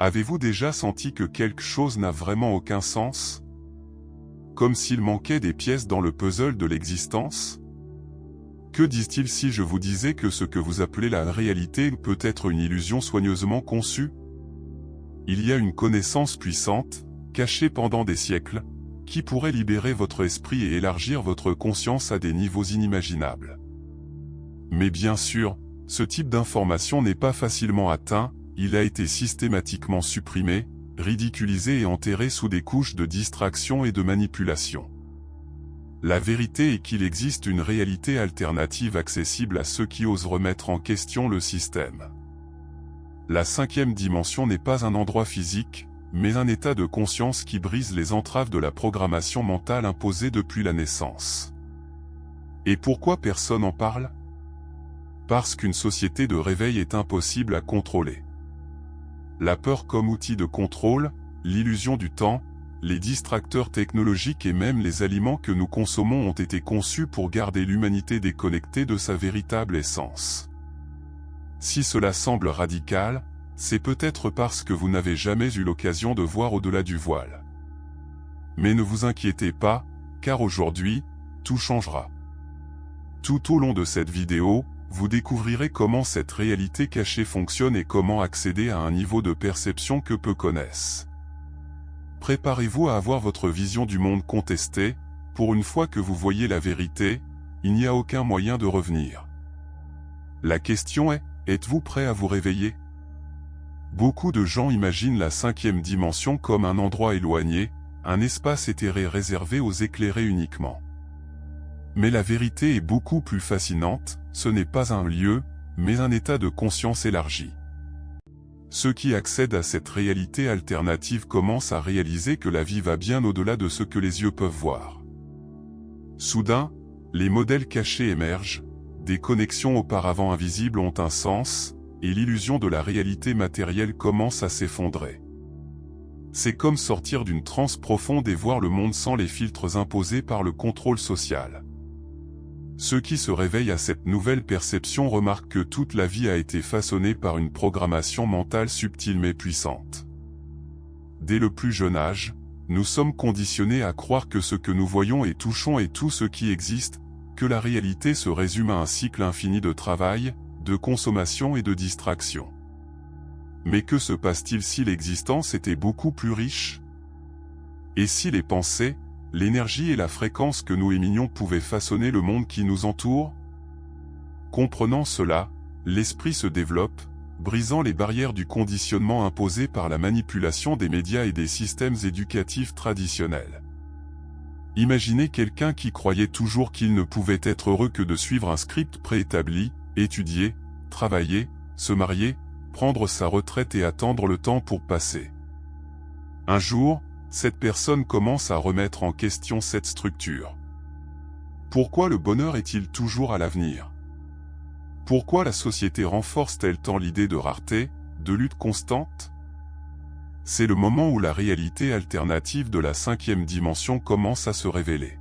Avez-vous déjà senti que quelque chose n'a vraiment aucun sens? Comme s'il manquait des pièces dans le puzzle de l'existence? Que disent-ils si je vous disais que ce que vous appelez la réalité peut être une illusion soigneusement conçue? Il y a une connaissance puissante, cachée pendant des siècles, qui pourrait libérer votre esprit et élargir votre conscience à des niveaux inimaginables. Mais bien sûr, ce type d'information n'est pas facilement atteint, il a été systématiquement supprimé, ridiculisé et enterré sous des couches de distraction et de manipulation. La vérité est qu'il existe une réalité alternative accessible à ceux qui osent remettre en question le système. La 5e dimension n'est pas un endroit physique, mais un état de conscience qui brise les entraves de la programmation mentale imposée depuis la naissance. Et pourquoi personne n'en parle? Parce qu'une société de réveil est impossible à contrôler. La peur comme outil de contrôle, l'illusion du temps, les distracteurs technologiques et même les aliments que nous consommons ont été conçus pour garder l'humanité déconnectée de sa véritable essence. Si cela semble radical, c'est peut-être parce que vous n'avez jamais eu l'occasion de voir au-delà du voile. Mais ne vous inquiétez pas, car aujourd'hui, tout changera. Tout au long de cette vidéo, vous découvrirez comment cette réalité cachée fonctionne et comment accéder à un niveau de perception que peu connaissent. Préparez-vous à avoir votre vision du monde contestée, pour une fois que vous voyez la vérité, il n'y a aucun moyen de revenir. La question est, êtes-vous prêt à vous réveiller? Beaucoup de gens imaginent la 5e dimension comme un endroit éloigné, un espace éthéré réservé aux éclairés uniquement. Mais la vérité est beaucoup plus fascinante, ce n'est pas un lieu, mais un état de conscience élargi. Ceux qui accèdent à cette réalité alternative commencent à réaliser que la vie va bien au-delà de ce que les yeux peuvent voir. Soudain, les modèles cachés émergent, des connexions auparavant invisibles ont un sens, et l'illusion de la réalité matérielle commence à s'effondrer. C'est comme sortir d'une transe profonde et voir le monde sans les filtres imposés par le contrôle social. Ceux qui se réveillent à cette nouvelle perception remarquent que toute la vie a été façonnée par une programmation mentale subtile mais puissante. Dès le plus jeune âge, nous sommes conditionnés à croire que ce que nous voyons et touchons est tout ce qui existe, que la réalité se résume à un cycle infini de travail, de consommation et de distraction. Mais que se passe-t-il si l'existence était beaucoup plus riche? Et si les pensées, l'énergie et la fréquence que nous éminions pouvaient façonner le monde qui nous entoure? Comprenant cela, l'esprit se développe, brisant les barrières du conditionnement imposé par la manipulation des médias et des systèmes éducatifs traditionnels. Imaginez quelqu'un qui croyait toujours qu'il ne pouvait être heureux que de suivre un script préétabli, étudier, travailler, se marier, prendre sa retraite et attendre le temps pour passer. Un jour, cette personne commence à remettre en question cette structure. Pourquoi le bonheur est-il toujours à l'avenir? Pourquoi la société renforce-t-elle tant l'idée de rareté, de lutte constante? C'est le moment où la réalité alternative de la 5e dimension commence à se révéler.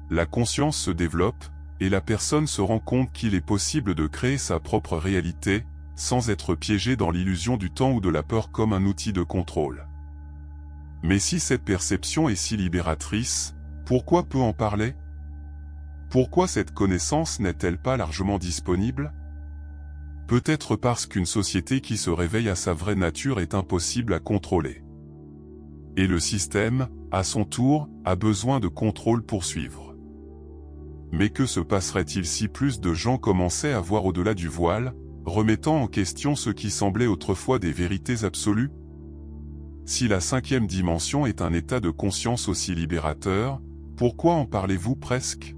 La conscience se développe, et la personne se rend compte qu'il est possible de créer sa propre réalité, sans être piégé dans l'illusion du temps ou de la peur comme un outil de contrôle. Mais si cette perception est si libératrice, pourquoi peu en parler? Pourquoi cette connaissance n'est-elle pas largement disponible? Peut-être parce qu'une société qui se réveille à sa vraie nature est impossible à contrôler. Et le système, à son tour, a besoin de contrôle pour suivre. Mais que se passerait-il si plus de gens commençaient à voir au-delà du voile, remettant en question ce qui semblait autrefois des vérités absolues? Si la 5e dimension est un état de conscience aussi libérateur, pourquoi en parlez-vous presque?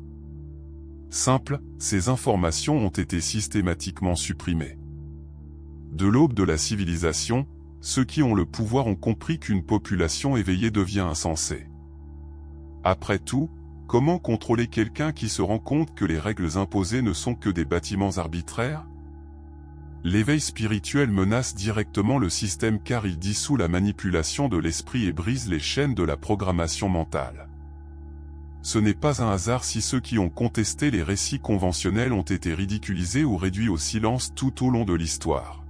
Simple, ces informations ont été systématiquement supprimées. De l'aube de la civilisation, ceux qui ont le pouvoir ont compris qu'une population éveillée devient insensée. Après tout, comment contrôler quelqu'un qui se rend compte que les règles imposées ne sont que des bâtiments arbitraires? L'éveil spirituel menace directement le système car il dissout la manipulation de l'esprit et brise les chaînes de la programmation mentale. Ce n'est pas un hasard si ceux qui ont contesté les récits conventionnels ont été ridiculisés ou réduits au silence tout au long de l'histoire.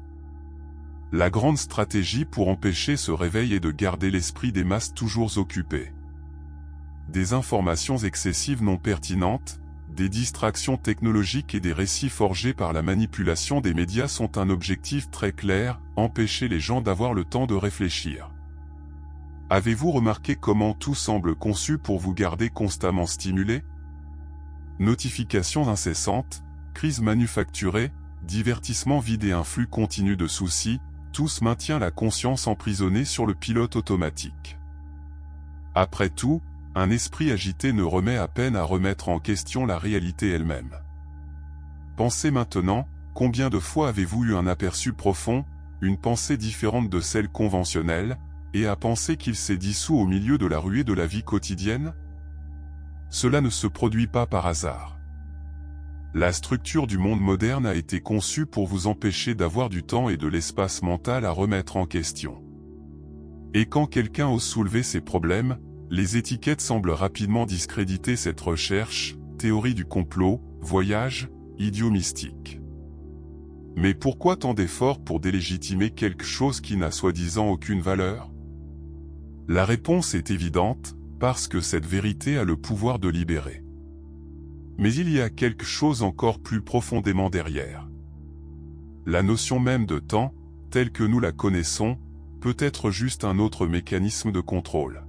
La grande stratégie pour empêcher ce réveil est de garder l'esprit des masses toujours occupé. Des informations excessives non pertinentes, des distractions technologiques et des récits forgés par la manipulation des médias sont un objectif très clair, empêcher les gens d'avoir le temps de réfléchir. Avez-vous remarqué comment tout semble conçu pour vous garder constamment stimulé? Notifications incessantes, crises manufacturées, divertissements vides et un flux continu de soucis, tous maintient la conscience emprisonnée sur le pilote automatique. Après tout, un esprit agité ne remet à peine à remettre en question la réalité elle-même. Pensez maintenant, combien de fois avez-vous eu un aperçu profond, une pensée différente de celle conventionnelle, et à penser qu'il s'est dissous au milieu de la ruée de la vie quotidienne? Cela ne se produit pas par hasard. La structure du monde moderne a été conçue pour vous empêcher d'avoir du temps et de l'espace mental à remettre en question. Et quand quelqu'un ose soulever ces problèmes, les étiquettes semblent rapidement discréditer cette recherche, théorie du complot, voyage, idiot mystique. Mais pourquoi tant d'efforts pour délégitimer quelque chose qui n'a soi-disant aucune valeur? La réponse est évidente, parce que cette vérité a le pouvoir de libérer. Mais il y a quelque chose encore plus profondément derrière. La notion même de temps, telle que nous la connaissons, peut être juste un autre mécanisme de contrôle.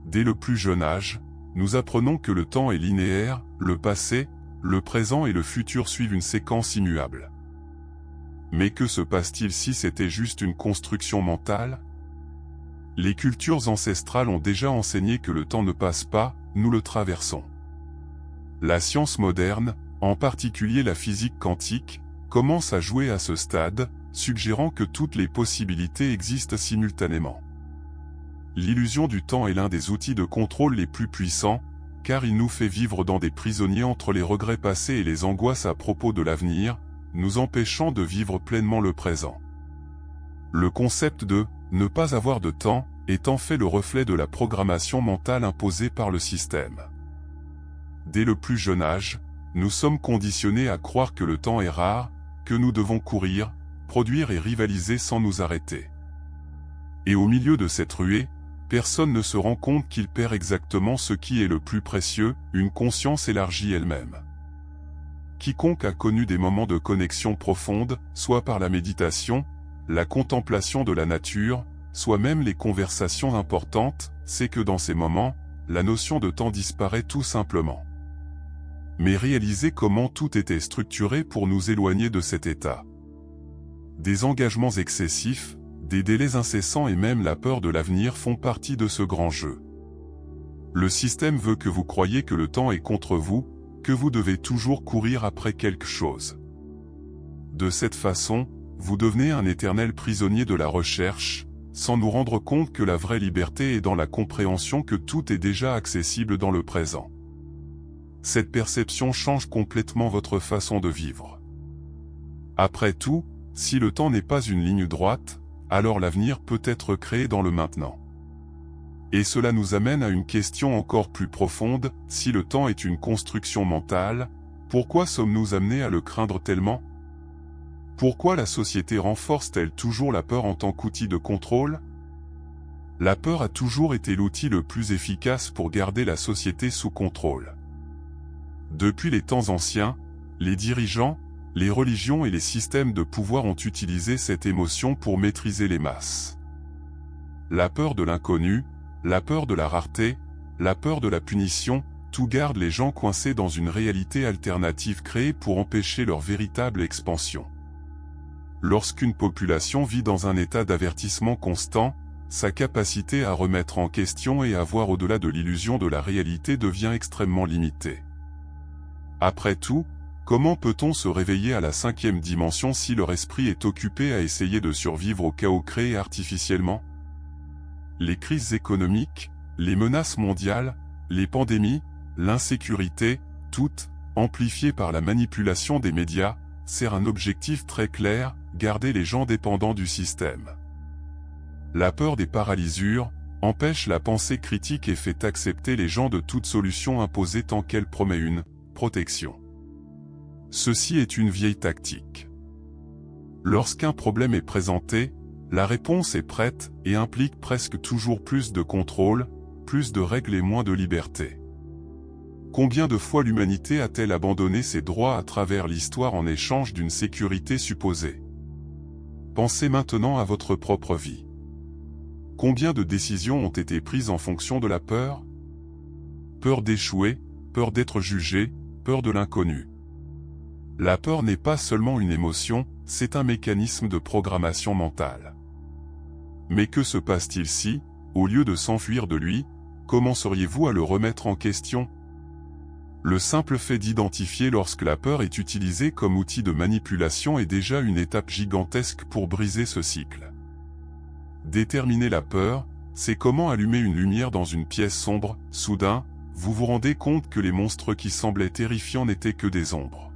Dès le plus jeune âge, nous apprenons que le temps est linéaire, le passé, le présent et le futur suivent une séquence immuable. Mais que se passe-t-il si c'était juste une construction mentale? Les cultures ancestrales ont déjà enseigné que le temps ne passe pas, nous le traversons. La science moderne, en particulier la physique quantique, commence à jouer à ce stade, suggérant que toutes les possibilités existent simultanément. L'illusion du temps est l'un des outils de contrôle les plus puissants, car il nous fait vivre dans des prisonniers entre les regrets passés et les angoisses à propos de l'avenir, nous empêchant de vivre pleinement le présent. Le concept de « ne pas avoir de temps » est en fait le reflet de la programmation mentale imposée par le système. Dès le plus jeune âge, nous sommes conditionnés à croire que le temps est rare, que nous devons courir, produire et rivaliser sans nous arrêter. Et au milieu de cette ruée, personne ne se rend compte qu'il perd exactement ce qui est le plus précieux, une conscience élargie elle-même. Quiconque a connu des moments de connexion profonde, soit par la méditation, la contemplation de la nature, soit même les conversations importantes, sait que dans ces moments, la notion de temps disparaît tout simplement. Mais réalisez comment tout était structuré pour nous éloigner de cet état. Des engagements excessifs, des délais incessants et même la peur de l'avenir font partie de ce grand jeu. Le système veut que vous croyiez que le temps est contre vous, que vous devez toujours courir après quelque chose. De cette façon, vous devenez un éternel prisonnier de la recherche, sans nous rendre compte que la vraie liberté est dans la compréhension que tout est déjà accessible dans le présent. Cette perception change complètement votre façon de vivre. Après tout, si le temps n'est pas une ligne droite, alors l'avenir peut être créé dans le maintenant. Et cela nous amène à une question encore plus profonde, si le temps est une construction mentale, pourquoi sommes-nous amenés à le craindre tellement? Pourquoi la société renforce-t-elle toujours la peur en tant qu'outil de contrôle? La peur a toujours été l'outil le plus efficace pour garder la société sous contrôle. Depuis les temps anciens, les dirigeants, les religions et les systèmes de pouvoir ont utilisé cette émotion pour maîtriser les masses. La peur de l'inconnu, la peur de la rareté, la peur de la punition, tout garde les gens coincés dans une réalité alternative créée pour empêcher leur véritable expansion. Lorsqu'une population vit dans un état d'avertissement constant, sa capacité à remettre en question et à voir au-delà de l'illusion de la réalité devient extrêmement limitée. Après tout, comment peut-on se réveiller à la 5e dimension si leur esprit est occupé à essayer de survivre au chaos créé artificiellement? Les crises économiques, les menaces mondiales, les pandémies, l'insécurité, toutes, amplifiées par la manipulation des médias, servent un objectif très clair, garder les gens dépendants du système. La peur des paralysures empêche la pensée critique et fait accepter les gens de toute solution imposée tant qu'elle promet une protection. Ceci est une vieille tactique. Lorsqu'un problème est présenté, la réponse est prête et implique presque toujours plus de contrôle, plus de règles et moins de liberté. Combien de fois l'humanité a-t-elle abandonné ses droits à travers l'histoire en échange d'une sécurité supposée? Pensez maintenant à votre propre vie. Combien de décisions ont été prises en fonction de la peur? Peur d'échouer, peur d'être jugé, peur de l'inconnu. La peur n'est pas seulement une émotion, c'est un mécanisme de programmation mentale. Mais que se passe-t-il si, au lieu de s'enfuir de lui, commenceriez-vous à le remettre en question? Le simple fait d'identifier lorsque la peur est utilisée comme outil de manipulation est déjà une étape gigantesque pour briser ce cycle. Déterminer la peur, c'est comment allumer une lumière dans une pièce sombre. Soudain, vous vous rendez compte que les monstres qui semblaient terrifiants n'étaient que des ombres.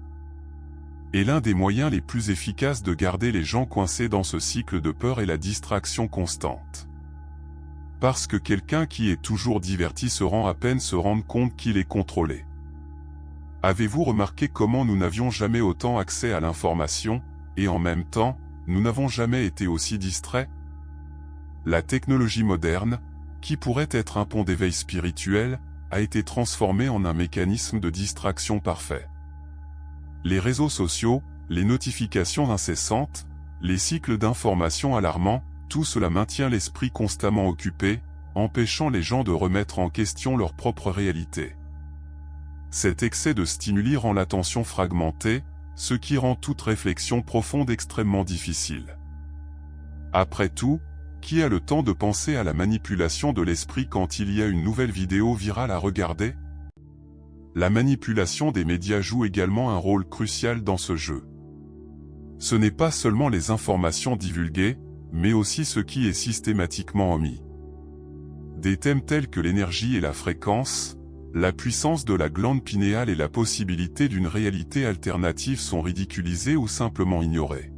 Et l'un des moyens les plus efficaces de garder les gens coincés dans ce cycle de peur est la distraction constante. Parce que quelqu'un qui est toujours diverti se rend à peine se rendre compte qu'il est contrôlé. Avez-vous remarqué comment nous n'avions jamais autant accès à l'information, et en même temps, nous n'avons jamais été aussi distraits? La technologie moderne, qui pourrait être un pont d'éveil spirituel, a été transformée en un mécanisme de distraction parfait. Les réseaux sociaux, les notifications incessantes, les cycles d'informations alarmants, tout cela maintient l'esprit constamment occupé, empêchant les gens de remettre en question leur propre réalité. Cet excès de stimuli rend l'attention fragmentée, ce qui rend toute réflexion profonde extrêmement difficile. Après tout, qui a le temps de penser à la manipulation de l'esprit quand il y a une nouvelle vidéo virale à regarder? La manipulation des médias joue également un rôle crucial dans ce jeu. Ce n'est pas seulement les informations divulguées, mais aussi ce qui est systématiquement omis. Des thèmes tels que l'énergie et la fréquence, la puissance de la glande pinéale et la possibilité d'une réalité alternative sont ridiculisés ou simplement ignorés.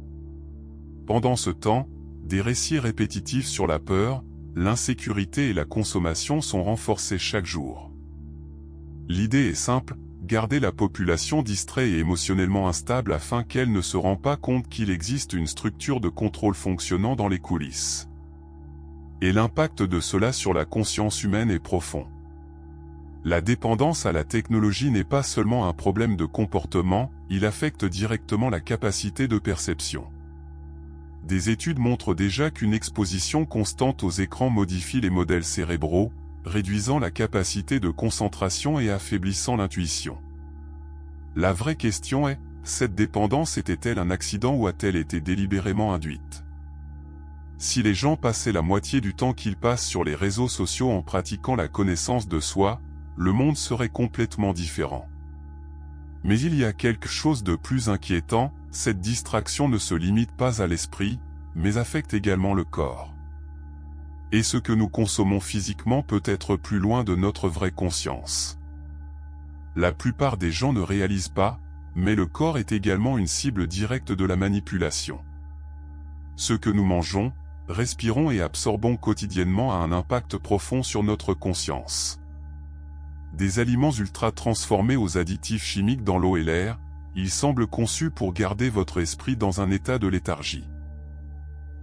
Pendant ce temps, des récits répétitifs sur la peur, l'insécurité et la consommation sont renforcés chaque jour. L'idée est simple, garder la population distraite et émotionnellement instable afin qu'elle ne se rende pas compte qu'il existe une structure de contrôle fonctionnant dans les coulisses. Et l'impact de cela sur la conscience humaine est profond. La dépendance à la technologie n'est pas seulement un problème de comportement, il affecte directement la capacité de perception. Des études montrent déjà qu'une exposition constante aux écrans modifie les modèles cérébraux, réduisant la capacité de concentration et affaiblissant l'intuition. La vraie question est, cette dépendance était-elle un accident ou a-t-elle été délibérément induite? Si les gens passaient la moitié du temps qu'ils passent sur les réseaux sociaux en pratiquant la connaissance de soi, le monde serait complètement différent. Mais il y a quelque chose de plus inquiétant, cette distraction ne se limite pas à l'esprit, mais affecte également le corps. Et ce que nous consommons physiquement peut être plus loin de notre vraie conscience. La plupart des gens ne réalisent pas, mais le corps est également une cible directe de la manipulation. Ce que nous mangeons, respirons et absorbons quotidiennement a un impact profond sur notre conscience. Des aliments ultra transformés aux additifs chimiques dans l'eau et l'air, ils semblent conçus pour garder votre esprit dans un état de léthargie.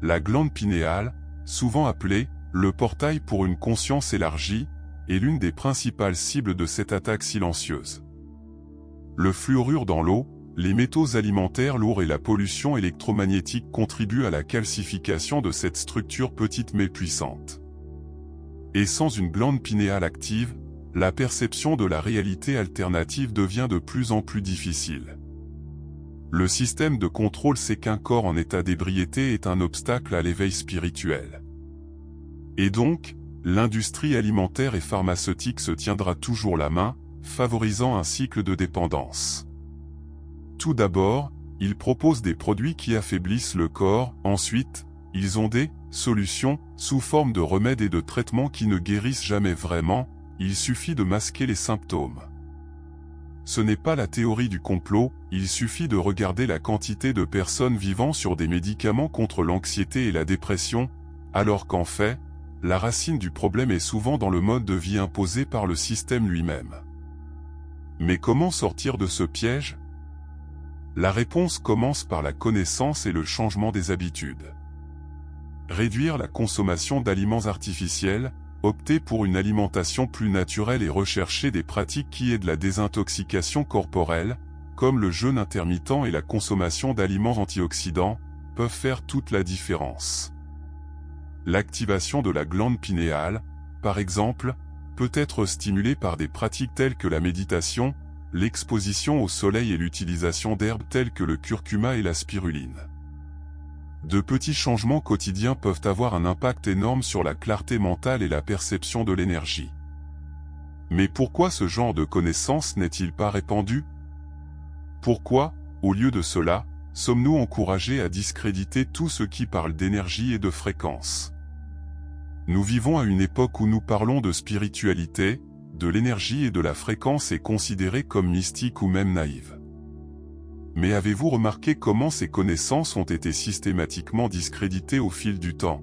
La glande pinéale, souvent appelée le portail pour une conscience élargie, est l'une des principales cibles de cette attaque silencieuse. Le fluorure dans l'eau, les métaux alimentaires lourds et la pollution électromagnétique contribuent à la calcification de cette structure petite mais puissante. Et sans une glande pinéale active, la perception de la réalité alternative devient de plus en plus difficile. Le système de contrôle sait qu'un corps en état d'ébriété est un obstacle à l'éveil spirituel. Et donc, l'industrie alimentaire et pharmaceutique se tiendra toujours la main, favorisant un cycle de dépendance. Tout d'abord, ils proposent des produits qui affaiblissent le corps, ensuite, ils ont des solutions, sous forme de remèdes et de traitements qui ne guérissent jamais vraiment, il suffit de masquer les symptômes. Ce n'est pas la théorie du complot, il suffit de regarder la quantité de personnes vivant sur des médicaments contre l'anxiété et la dépression, alors qu'en fait, la racine du problème est souvent dans le mode de vie imposé par le système lui-même. Mais comment sortir de ce piège? La réponse commence par la connaissance et le changement des habitudes. Réduire la consommation d'aliments artificiels, opter pour une alimentation plus naturelle et rechercher des pratiques qui aident la désintoxication corporelle, comme le jeûne intermittent et la consommation d'aliments antioxydants, peuvent faire toute la différence. L'activation de la glande pinéale, par exemple, peut être stimulée par des pratiques telles que la méditation, l'exposition au soleil et l'utilisation d'herbes telles que le curcuma et la spiruline. De petits changements quotidiens peuvent avoir un impact énorme sur la clarté mentale et la perception de l'énergie. Mais pourquoi ce genre de connaissances n'est-il pas répandu? Pourquoi, au lieu de cela, sommes-nous encouragés à discréditer tout ce qui parle d'énergie et de fréquence? Nous vivons à une époque où nous parlons de spiritualité, de l'énergie et de la fréquence est considérée comme mystique ou même naïve. Mais avez-vous remarqué comment ces connaissances ont été systématiquement discréditées au fil du temps?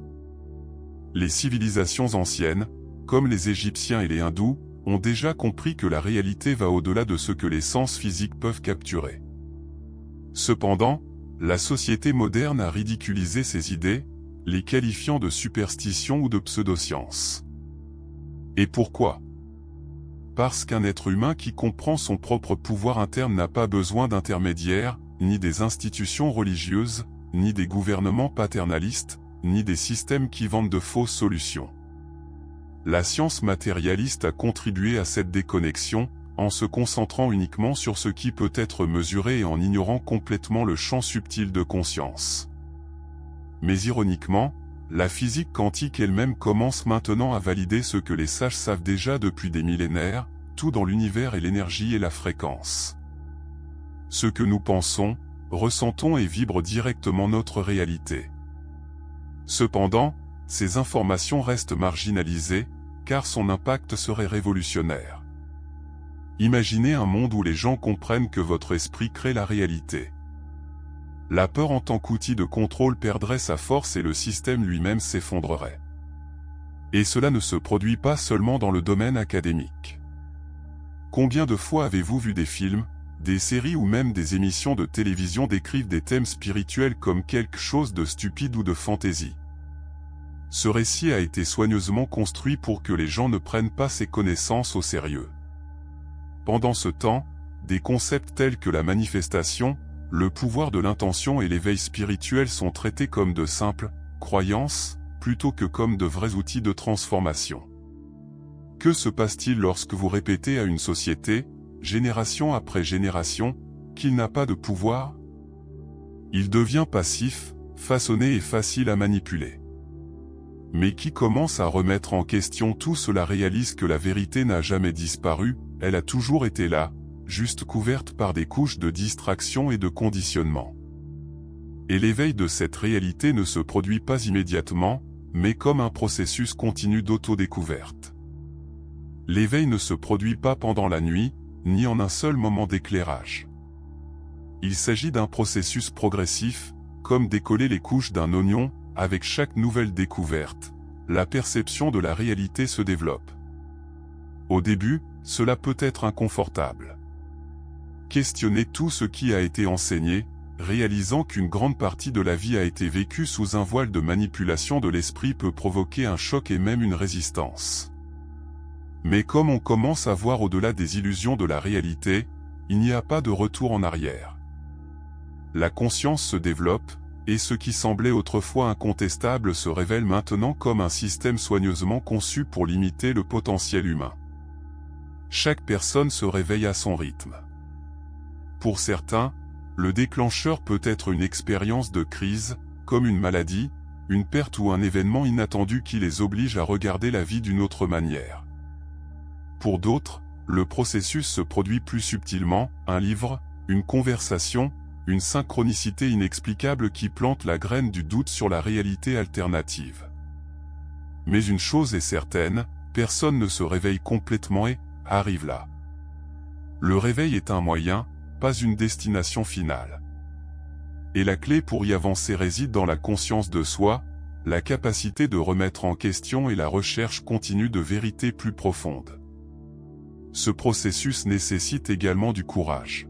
Les civilisations anciennes, comme les Égyptiens et les Hindous, ont déjà compris que la réalité va au-delà de ce que les sens physiques peuvent capturer. Cependant, la société moderne a ridiculisé ces idées, les qualifiant de superstitions ou de pseudosciences. Et pourquoi? Parce qu'un être humain qui comprend son propre pouvoir interne n'a pas besoin d'intermédiaires, ni des institutions religieuses, ni des gouvernements paternalistes, ni des systèmes qui vendent de fausses solutions. La science matérialiste a contribué à cette déconnexion, en se concentrant uniquement sur ce qui peut être mesuré et en ignorant complètement le champ subtil de conscience. Mais ironiquement, la physique quantique elle-même commence maintenant à valider ce que les sages savent déjà depuis des millénaires, tout dans l'univers et l'énergie et la fréquence. Ce que nous pensons, ressentons et vibre directement notre réalité. Cependant, ces informations restent marginalisées, car son impact serait révolutionnaire. Imaginez un monde où les gens comprennent que votre esprit crée la réalité. La peur en tant qu'outil de contrôle perdrait sa force et le système lui-même s'effondrerait. Et cela ne se produit pas seulement dans le domaine académique. Combien de fois avez-vous vu des films, des séries ou même des émissions de télévision décrivent des thèmes spirituels comme quelque chose de stupide ou de fantaisie? Ce récit a été soigneusement construit pour que les gens ne prennent pas ces connaissances au sérieux. Pendant ce temps, des concepts tels que la manifestation, le pouvoir de l'intention et l'éveil spirituel sont traités comme de simples croyances, plutôt que comme de vrais outils de transformation. Que se passe-t-il lorsque vous répétez à une société, génération après génération, qu'il n'a pas de pouvoir? Il devient passif, façonné et facile à manipuler. Mais qui commence à remettre en question tout cela réalise que la vérité n'a jamais disparu, elle a toujours été là, juste couverte par des couches de distraction et de conditionnement. Et l'éveil de cette réalité ne se produit pas immédiatement, mais comme un processus continu d'autodécouverte. L'éveil ne se produit pas pendant la nuit, ni en un seul moment d'éclairage. Il s'agit d'un processus progressif, comme décoller les couches d'un oignon, avec chaque nouvelle découverte, la perception de la réalité se développe. Au début, cela peut être inconfortable. Questionnez tout ce qui a été enseigné, réalisant qu'une grande partie de la vie a été vécue sous un voile de manipulation de l'esprit peut provoquer un choc et même une résistance. Mais comme on commence à voir au-delà des illusions de la réalité, il n'y a pas de retour en arrière. La conscience se développe, et ce qui semblait autrefois incontestable se révèle maintenant comme un système soigneusement conçu pour limiter le potentiel humain. Chaque personne se réveille à son rythme. Pour certains, le déclencheur peut être une expérience de crise, comme une maladie, une perte ou un événement inattendu qui les oblige à regarder la vie d'une autre manière. Pour d'autres, le processus se produit plus subtilement, un livre, une conversation, une synchronicité inexplicable qui plante la graine du doute sur la réalité alternative. Mais une chose est certaine, personne ne se réveille complètement et arrive là. Le réveil est un moyen, pas une destination finale. Et la clé pour y avancer réside dans la conscience de soi, la capacité de remettre en question et la recherche continue de vérité plus profonde. Ce processus nécessite également du courage.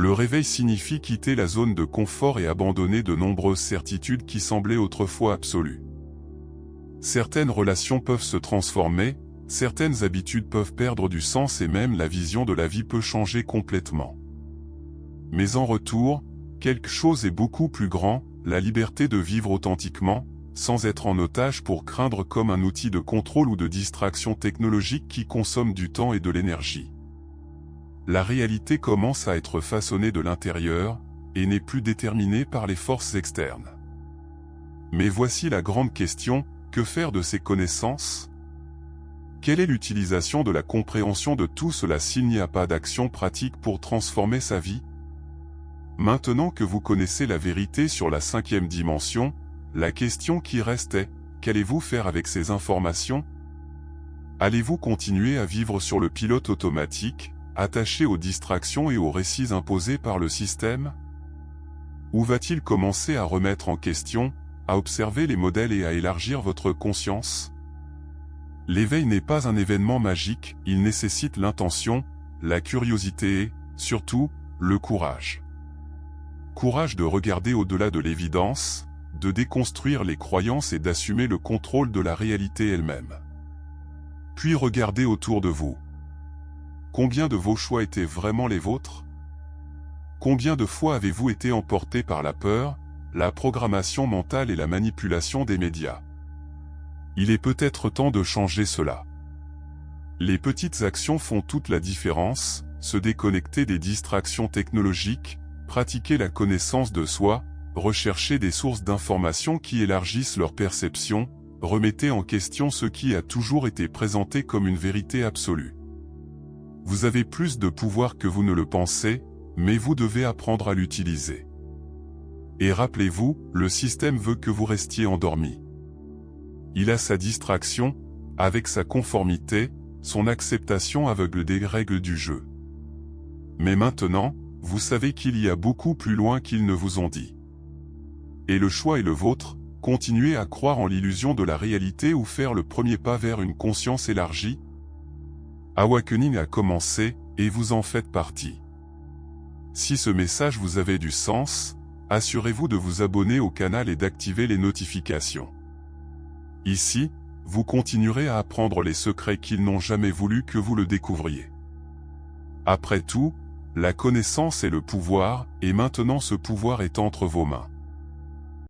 Le réveil signifie quitter la zone de confort et abandonner de nombreuses certitudes qui semblaient autrefois absolues. Certaines relations peuvent se transformer, certaines habitudes peuvent perdre du sens et même la vision de la vie peut changer complètement. Mais en retour, quelque chose est beaucoup plus grand, la liberté de vivre authentiquement, sans être en otage pour craindre comme un outil de contrôle ou de distraction technologique qui consomme du temps et de l'énergie. La réalité commence à être façonnée de l'intérieur, et n'est plus déterminée par les forces externes. Mais voici la grande question, que faire de ces connaissances? Quelle est l'utilisation de la compréhension de tout cela s'il n'y a pas d'action pratique pour transformer sa vie? Maintenant que vous connaissez la vérité sur la 5e dimension, la question qui reste est, qu'allez-vous faire avec ces informations? Allez-vous continuer à vivre sur le pilote automatique, attaché aux distractions et aux récits imposés par le système? Ou va-t-il commencer à remettre en question, à observer les modèles et à élargir votre conscience? L'éveil n'est pas un événement magique, il nécessite l'intention, la curiosité et, surtout, le courage. Courage de regarder au-delà de l'évidence, de déconstruire les croyances et d'assumer le contrôle de la réalité elle-même. Puis regardez autour de vous. Combien de vos choix étaient vraiment les vôtres? Combien de fois avez-vous été emporté par la peur, la programmation mentale et la manipulation des médias? Il est peut-être temps de changer cela. Les petites actions font toute la différence, se déconnecter des distractions technologiques, pratiquer la connaissance de soi, rechercher des sources d'informations qui élargissent leur perception, remettez en question ce qui a toujours été présenté comme une vérité absolue. Vous avez plus de pouvoir que vous ne le pensez, mais vous devez apprendre à l'utiliser. Et rappelez-vous, le système veut que vous restiez endormi. Il a sa distraction, avec sa conformité, son acceptation aveugle des règles du jeu. Mais maintenant, vous savez qu'il y a beaucoup plus loin qu'ils ne vous ont dit. Et le choix est le vôtre, continuez à croire en l'illusion de la réalité ou faire le premier pas vers une conscience élargie. Awakening a commencé, et vous en faites partie. Si ce message vous avait du sens, assurez-vous de vous abonner au canal et d'activer les notifications. Ici, vous continuerez à apprendre les secrets qu'ils n'ont jamais voulu que vous le découvriez. Après tout, la connaissance est le pouvoir, et maintenant ce pouvoir est entre vos mains.